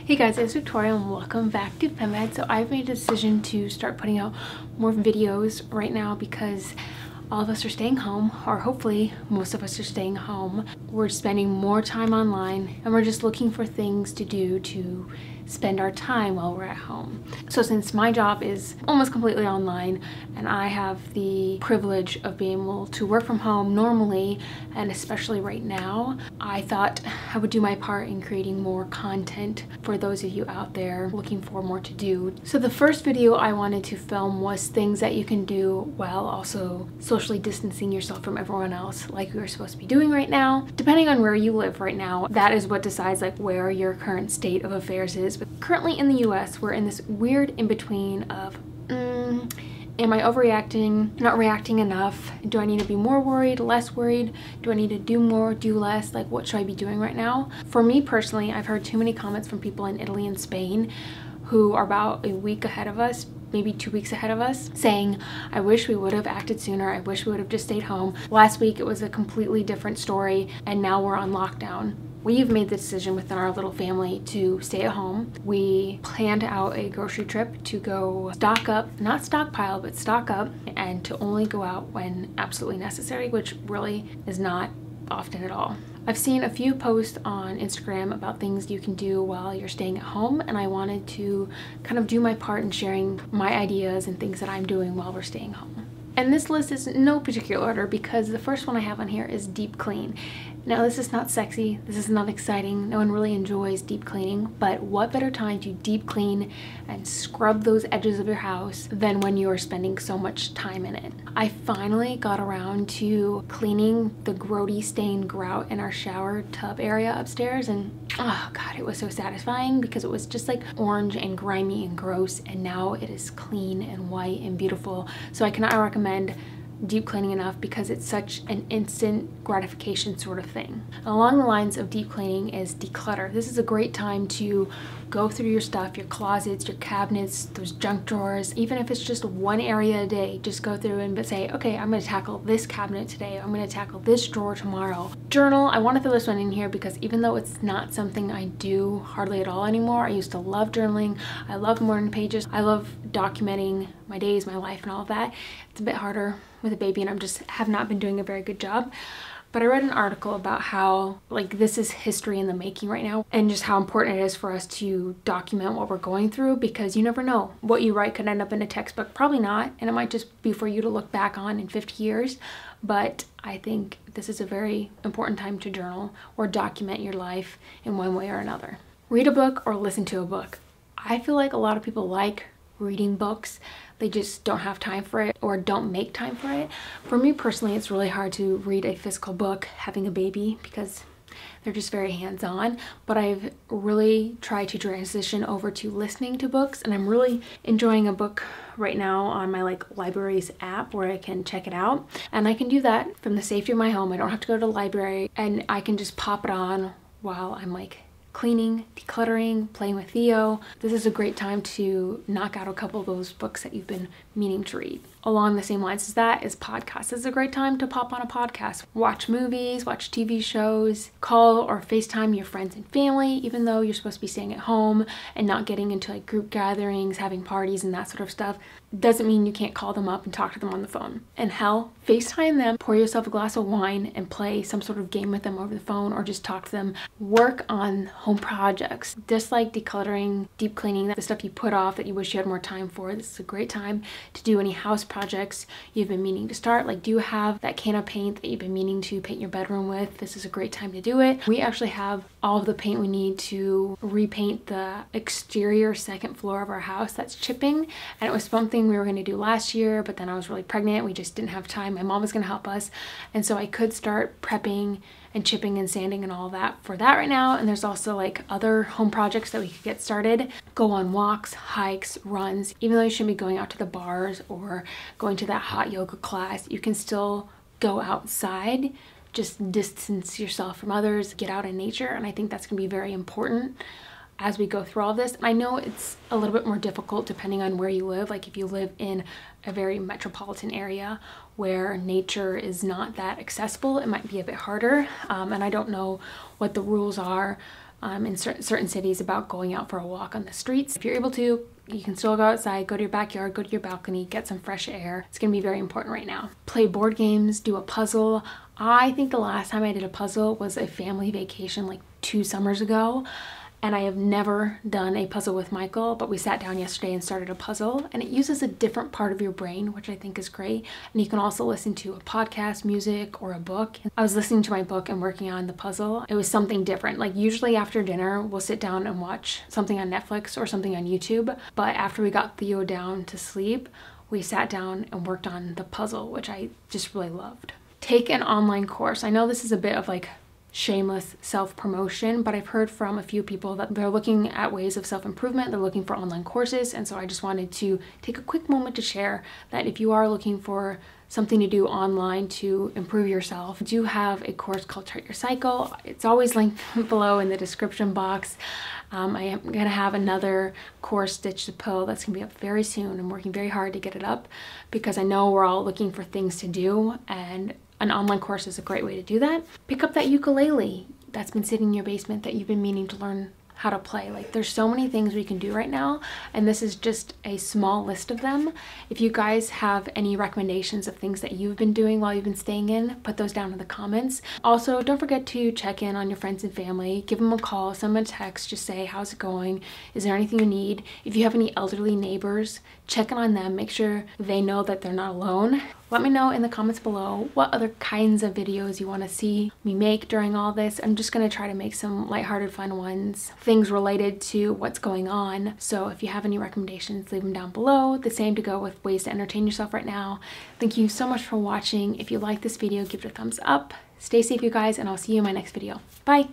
Hey guys, it's Victoria and welcome back to FemEd. So I've made a decision to start putting out more videos right now because all of us are staying home, or hopefully most of us are staying home. We're spending more time online and we're just looking for things to do to spend our time while we're at home. So since my job is almost completely online and I have the privilege of being able to work from home normally, and especially right now, I thought I would do my part in creating more content for those of you out there looking for more to do. So the first video I wanted to film was things that you can do while also socially distancing yourself from everyone else, like we are supposed to be doing right now. Depending on where you live right now, that is what decides like where your current state of affairs is. But currently in the US, we're in this weird in-between of am I overreacting, not reacting enough? Do I need to be more worried, less worried? Do I need to do more, do less? Like, what should I be doing right now? For me personally, I've heard too many comments from people in Italy and Spain who are about a week ahead of us, maybe 2 weeks ahead of us, saying, I wish we would have acted sooner. I wish we would have just stayed home. Last week, it was a completely different story, and now we're on lockdown. We've made the decision within our little family to stay at home. We planned out a grocery trip to go stock up, not stockpile, but stock up, and to only go out when absolutely necessary, which really is not often at all. I've seen a few posts on Instagram about things you can do while you're staying at home, and I wanted to kind of do my part in sharing my ideas and things that I'm doing while we're staying home. And this list is in no particular order because the first one I have on here is deep clean. Now, this is not sexy, this is not exciting, no one really enjoys deep cleaning, but what better time to deep clean and scrub those edges of your house than when you are spending so much time in it. I finally got around to cleaning the grody stained grout in our shower tub area upstairs, and oh god, it was so satisfying because it was just like orange and grimy and gross, and now it is clean and white and beautiful. So I cannot recommend deep cleaning enough because it's such an instant gratification sort of thing. Along the lines of deep cleaning is declutter. This is a great time to go through your stuff, your closets, your cabinets, those junk drawers. Even if it's just one area a day, just go through and say, okay, I'm going to tackle this cabinet today. I'm going to tackle this drawer tomorrow. Journal, I want to throw this one in here because even though it's not something I do hardly at all anymore, I used to love journaling. I love morning pages. I love documenting my days, my life, and all of that. It's a bit harder with a baby, and have not been doing a very good job. But I read an article about how like this is history in the making right now, and just how important it is for us to document what we're going through, because you never know what you write could end up in a textbook. Probably not, and it might just be for you to look back on in 50 years. But I think this is a very important time to journal or document your life in one way or another. Read a book or listen to a book. I feel like a lot of people like reading books. They just don't have time for it or don't make time for it. For me personally, it's really hard to read a physical book having a baby because they're just very hands-on, but I've really tried to transition over to listening to books, and I'm really enjoying a book right now on my like libraries app where I can check it out, and I can do that from the safety of my home. I don't have to go to the library, and I can just pop it on while I'm like cleaning, decluttering, playing with Theo. This is a great time to knock out a couple of those books that you've been meaning to read. Along the same lines as that is podcasts. This is a great time to pop on a podcast. Watch movies, watch TV shows, call or FaceTime your friends and family, even though you're supposed to be staying at home and not getting into like group gatherings, having parties and that sort of stuff. Doesn't mean you can't call them up and talk to them on the phone. And hell, FaceTime them, pour yourself a glass of wine and play some sort of game with them over the phone, or just talk to them. Work on home projects. Just like decluttering, deep cleaning, the stuff you put off that you wish you had more time for. This is a great time to do any house projects you've been meaning to start. Like, do you have that can of paint that you've been meaning to paint your bedroom with? This is a great time to do it. We actually have all of the paint we need to repaint the exterior second floor of our house that's chipping, and it was something we were going to do last year, but then I was really pregnant. We just didn't have time. My mom was going to help us, and so I could start prepping and chipping and sanding and all that for that right now. And there's also like other home projects that we could get started. Go on walks, hikes, runs. Even though you shouldn't be going out to the bars or going to that hot yoga class, you can still go outside. Just distance yourself from others, get out in nature, and I think that's gonna be very important as we go through all of this. I know it's a little bit more difficult depending on where you live. Like if you live in a very metropolitan area where nature is not that accessible, it might be a bit harder. And I don't know what the rules are in certain cities about going out for a walk on the streets. If you're able to, you can still go outside, go to your backyard, go to your balcony, get some fresh air. It's gonna be very important right now. Play board games, do a puzzle. I think the last time I did a puzzle was a family vacation like 2 summers ago. And I have never done a puzzle with Michael, but we sat down yesterday and started a puzzle, and it uses a different part of your brain, which I think is great. And you can also listen to a podcast, music, or a book. I was listening to my book and working on the puzzle. It was something different. Like usually after dinner, we'll sit down and watch something on Netflix or something on YouTube. But after we got Theo down to sleep, we sat down and worked on the puzzle, which I just really loved. Take an online course. I know this is a bit of like shameless self-promotion, but I've heard from a few people that they're looking at ways of self-improvement. They're looking for online courses, and so I just wanted to take a quick moment to share that if you are looking for something to do online to improve yourself, I do have a course called Chart Your Cycle. It's always linked below in the description box. I am going to have another course, Ditch the Pill, that's going to be up very soon. I'm working very hard to get it up because I know we're all looking for things to do, and an online course is a great way to do that. Pick up that ukulele that's been sitting in your basement that you've been meaning to learn how to play. Like there's so many things we can do right now, and this is just a small list of them. If you guys have any recommendations of things that you've been doing while you've been staying in, put those down in the comments. Also, don't forget to check in on your friends and family. Give them a call, send them a text, just say, how's it going? Is there anything you need? If you have any elderly neighbors, check in on them, make sure they know that they're not alone. Let me know in the comments below what other kinds of videos you want to see me make during all this. I'm just going to try to make some lighthearted, fun ones, things related to what's going on. So if you have any recommendations, leave them down below. The same to go with ways to entertain yourself right now. Thank you so much for watching. If you like this video, give it a thumbs up. Stay safe, you guys, and I'll see you in my next video. Bye!